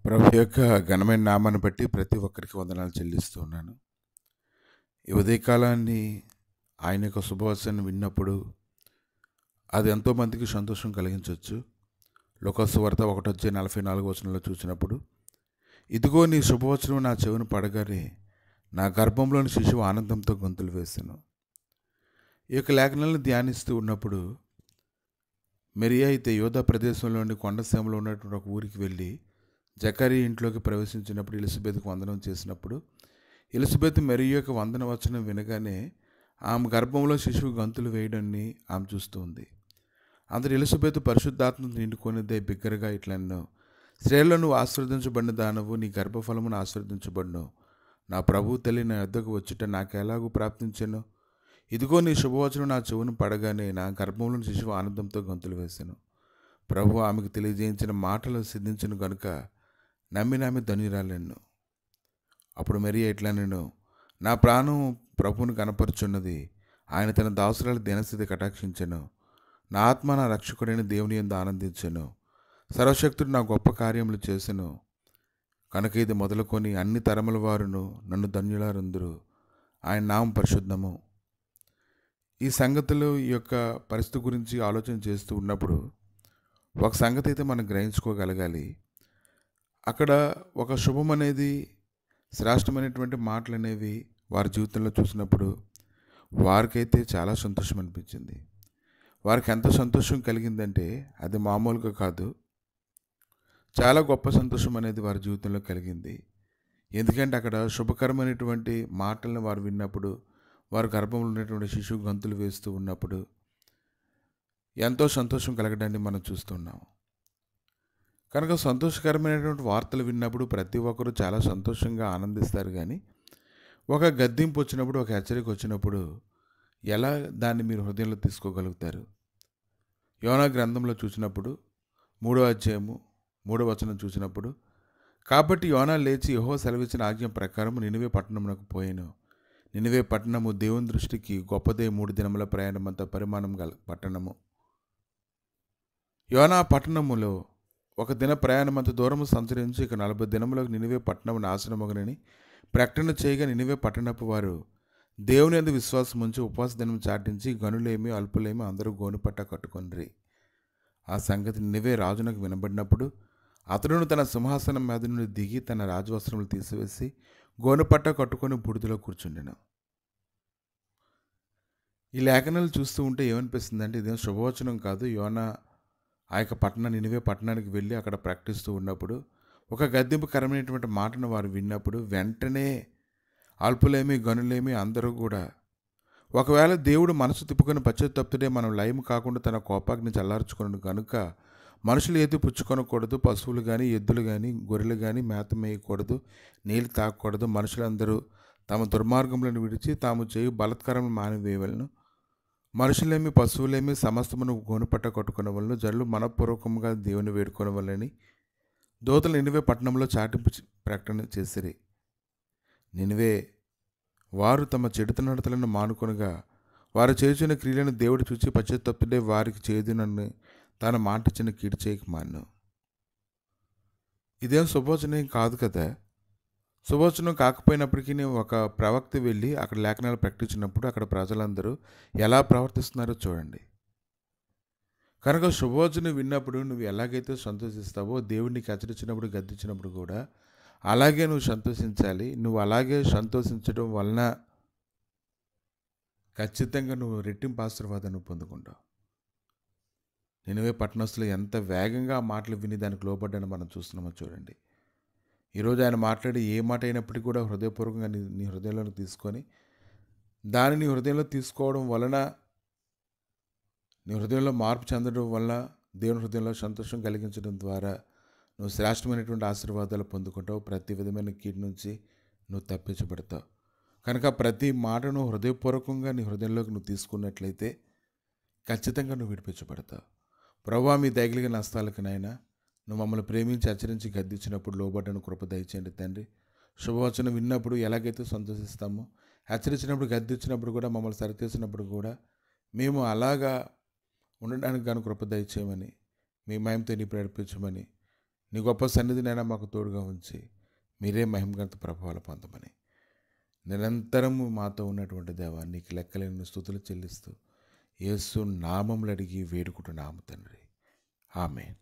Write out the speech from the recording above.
ప్రభు యొక్క ఘనమైన నామాన్ని బట్టి ప్రతి ఒక్కరికి వందనాలు చెల్లిస్తూ ఉన్నాను. ఈ ఉదయకాలాన్ని ఆయన యొక్క శుభవచనం విన్నప్పుడు అది ఎంతోమందికి సంతోషం కలిగించవచ్చు. లోకసువార్త 1:44 చూసినప్పుడు, ఇదిగో నీ శుభవచనం నా చెవిని పడగానే నా గర్భంలోని శిశువు ఆనందంతో గొంతులు వేసాను. ఈ యొక్క లేఖనాలను ధ్యానిస్తూ ఉన్నప్పుడు మెరియా అయితే యోధా ప్రదేశంలోని కొండసీమలో ఉన్నటువంటి ఒక ఊరికి వెళ్ళి జకరియా ఇంట్లోకి ప్రవేశించినప్పుడు ఎలిజబెత్కు వందనం చేసినప్పుడు, ఎలిజబెత్ మరియ యొక్క వందన వచనం వినగానే ఆమె గర్భంలో శిశువు గంతులు వేయడాన్ని ఆమె చూస్తూ ఉంది. అందరు ఎలిజబెత్ పరిశుద్ధాత్మను నిండుకొనిదే బిగ్గరగా ఇట్లన్నో, స్త్రీలలో నువ్వు ఆశీర్వదించబడిన దానవు, నీ గర్భఫలమును ఆశీర్వదించబడిను. నా ప్రభు తల్లి నా యొద్దకు వచ్చుట నాకు ఎలాగూ ప్రాప్తించాను. ఇదిగో నీ శుభవచనం నా చెవును పడగానే నా గర్భంలోని శిశువు ఆనందంతో గంతులు వేశాను. ప్రభు ఆమెకు తెలియజేయించిన మాటలు సిద్ధించను గనుక నమ్మి ధన్యురాలెను. అప్పుడు మరియ ఇట్లా నేను, నా ప్రాణం ప్రభువును కనపరుచున్నది, ఆయన తన దాసురాలు దినస్థితి కటాక్షించెను. నా ఆత్మ నా రక్షకుడైన దేవుని యందు ఆనందించెను. సర్వశక్తుడు నా గొప్ప కార్యములు చేసెను కనుక ఇది మొదలుకొని అన్ని తరముల వారును నన్ను ధన్యులారందరూ. ఆయన నామం పరిశుద్ధము. ఈ సంగతులు ఈ యొక్క పరిస్థితి గురించి ఆలోచన చేస్తూ ఉన్నప్పుడు ఒక సంగతి అయితే మనం గ్రహించుకోగలగాలి. అక్కడ ఒక శుభం అనేది, శ్రేష్టమైనటువంటి మాటలు అనేవి వారి జీవితంలో చూసినప్పుడు వారికైతే చాలా సంతోషం అనిపించింది. వారికి ఎంత సంతోషం కలిగిందంటే అది మామూలుగా కాదు, చాలా గొప్ప సంతోషం అనేది వారి జీవితంలో కలిగింది. ఎందుకంటే అక్కడ శుభకరమైనటువంటి మాటలను వారు విన్నప్పుడు, వారి గర్భంలో ఉన్నటువంటి శిశువు గంతులు వేస్తూ ఉన్నప్పుడు ఎంతో సంతోషం కలగడాన్ని మనం చూస్తున్నాము. కనుక సంతోషకరమైనటువంటి వార్తలు విన్నప్పుడు ప్రతి ఒక్కరూ చాలా సంతోషంగా ఆనందిస్తారు. కానీ ఒక గద్దింపు వచ్చినప్పుడు, ఒక హెచ్చరిక వచ్చినప్పుడు ఎలా దాన్ని మీరు హృదయంలో తీసుకోగలుగుతారు? యోనా గ్రంథంలో చూసినప్పుడు 3వ అధ్యాయము 3వ వచనం చూసినప్పుడు, కాబట్టి యోనా లేచి యెహోవా సెలవిచ్చిన ఆజ్ఞ ప్రకారం నినివే పట్టణమునకు పోయాను. నినివే పట్టణము దేవుని దృష్టికి గొప్పదే, 3 దినముల ప్రయాణమంత పరిమాణం గల పట్టణము. యోనా పట్టణములో ఒక దిన ప్రయాణమంత దూరము సంచరించి ఇక 40 దినములకు నినివే పట్టణము నాశనమగునని ప్రకటన చేయగా, నినివే పట్టణపు వారు దేవుని యందు విశ్వాసం ఉంచి ఉపవాస దినం చాటించి గనులేమి అల్పులేమి అందరూ గోనుపట్ట కట్టుకొనిరి. ఆ సంగతి నినివే రాజునకు వినబడినప్పుడు అతడును తన సింహాసనం మీద నుండి దిగి తన రాజవస్త్రములు తీసివేసి గోనుపట్ట కట్టుకొని బూడిదలో కూర్చుండెను. ఈ లేఖనాలు చూస్తూ ఉంటే ఏమనిపిస్తుందంటే ఇదేం శుభవచనం కాదు. యోనా ఆ యొక్క నినివే పట్టణానికి వెళ్ళి అక్కడ ప్రకటిస్తూ ఉన్నప్పుడు ఒక గద్దింపుకరమైనటువంటి మాటను వారు విన్నప్పుడు వెంటనే అల్పులేమి గనులేమి అందరూ కూడా, ఒకవేళ దేవుడు మనసు తిప్పుకొని పశ్చాత్తాపుడే మనం లయం కాకుండా తన కోపాగ్ని చల్లార్చుకున్నాడు కనుక మనుషులు ఏది పుచ్చుకొనకూడదు, పశువులు కానీ ఎద్దులు కానీ గొర్రెలు కానీ మేత మేయకూడదు, నీళ్ళు తాగకూడదు. మనుషులందరూ తమ దుర్మార్గములను విడిచి తాము చేయు బలత్కారం మానివేయవలను. మనుషులేమి పశువులేమి సమస్తమును గోనుపట్ట కట్టుకున్న వలన జనులు మనపూర్వకంగా దేవుని వేడుకొన వలని దూతలు నినివే పట్టణంలో చాటింపు ప్రకటన చేసిరి. నినివే వారు తమ చెడుత నడతలను మానుకొనగా వారు చేసిన క్రియలను దేవుడు చూచి పశ్చాత్తాపుడే వారికి చేదునని తాను మాటిచ్చిన కీడు చేయక మాను. ఇదేం శుభవచనం కాదు కదా. శుభవచనం కాకపోయినప్పటికీ ఒక ప్రవక్త వెళ్ళి అక్కడ లేఖనాలు ప్రకటించినప్పుడు అక్కడ ప్రజలందరూ ఎలా ప్రవర్తిస్తున్నారో చూడండి. కనుక శుభవచనం విన్నప్పుడు నువ్వు ఎలాగైతే సంతోషిస్తావో, దేవుడికి హెచ్చరించినప్పుడు గద్దించినప్పుడు కూడా అలాగే నువ్వు సంతోషించాలి. నువ్వు అలాగే సంతోషించడం వలన ఖచ్చితంగా నువ్వు రెట్టింపు ఆశీర్వాదాన్ని పొందుకుంటావు. నినివే పట్టణస్తులు ఎంత వేగంగా మాటలు విని దానికి లోబడ్డాను మనం చూస్తున్నామో చూడండి. ఈరోజు ఆయన మాట్లాడి ఏ మాట అయినప్పటికీ కూడా హృదయపూర్వకంగా నీ హృదయంలోకి తీసుకొని దాన్ని నీ హృదయంలో తీసుకోవడం వలన, నీ హృదయంలో మార్పు చెందడం వలన, దేవుని హృదయంలో సంతోషం కలిగించడం ద్వారా నువ్వు శ్రేష్టమైనటువంటి ఆశీర్వాదాలు పొందుకుంటావు. ప్రతి విధమైన కీడు నుంచి నువ్వు తప్పించబడతావు. కనుక ప్రతి మాటను హృదయపూర్వకంగా నీ హృదయంలోకి నువ్వు తీసుకున్నట్లయితే ఖచ్చితంగా నువ్వు విడిపించబడతావు. ప్రభువా, మీ దయగలిగిన హస్తాలకు నాయన, నువ్వు మమ్మల్ని ప్రేమించి హెచ్చరించి గద్దించినప్పుడు లోబడ్డను కృప దయచేయండి తండ్రి. శుభవచనం విన్నప్పుడు ఎలాగైతే సంతోషిస్తామో, హెచ్చరించినప్పుడు గద్దించినప్పుడు కూడా, మమ్మల్ని సరిచేసినప్పుడు కూడా మేము అలాగా ఉండడానికి గాను కృప దయచేయమని, మీ మహిమతో నీ ప్రేరేపించమని నీ గొప్ప సన్నిధినైనా మాకు తోడుగా ఉంచి మీరే మహిమగంత ప్రభావాలు పొందమని నిరంతరము మాతో ఉన్నటువంటి దేవా నీకు లెక్కలేని స్తుతులు చెల్లిస్తూ యేసు నామములు అడిగి వేడుకుంటున్నాము తండ్రి. ఆమేన్.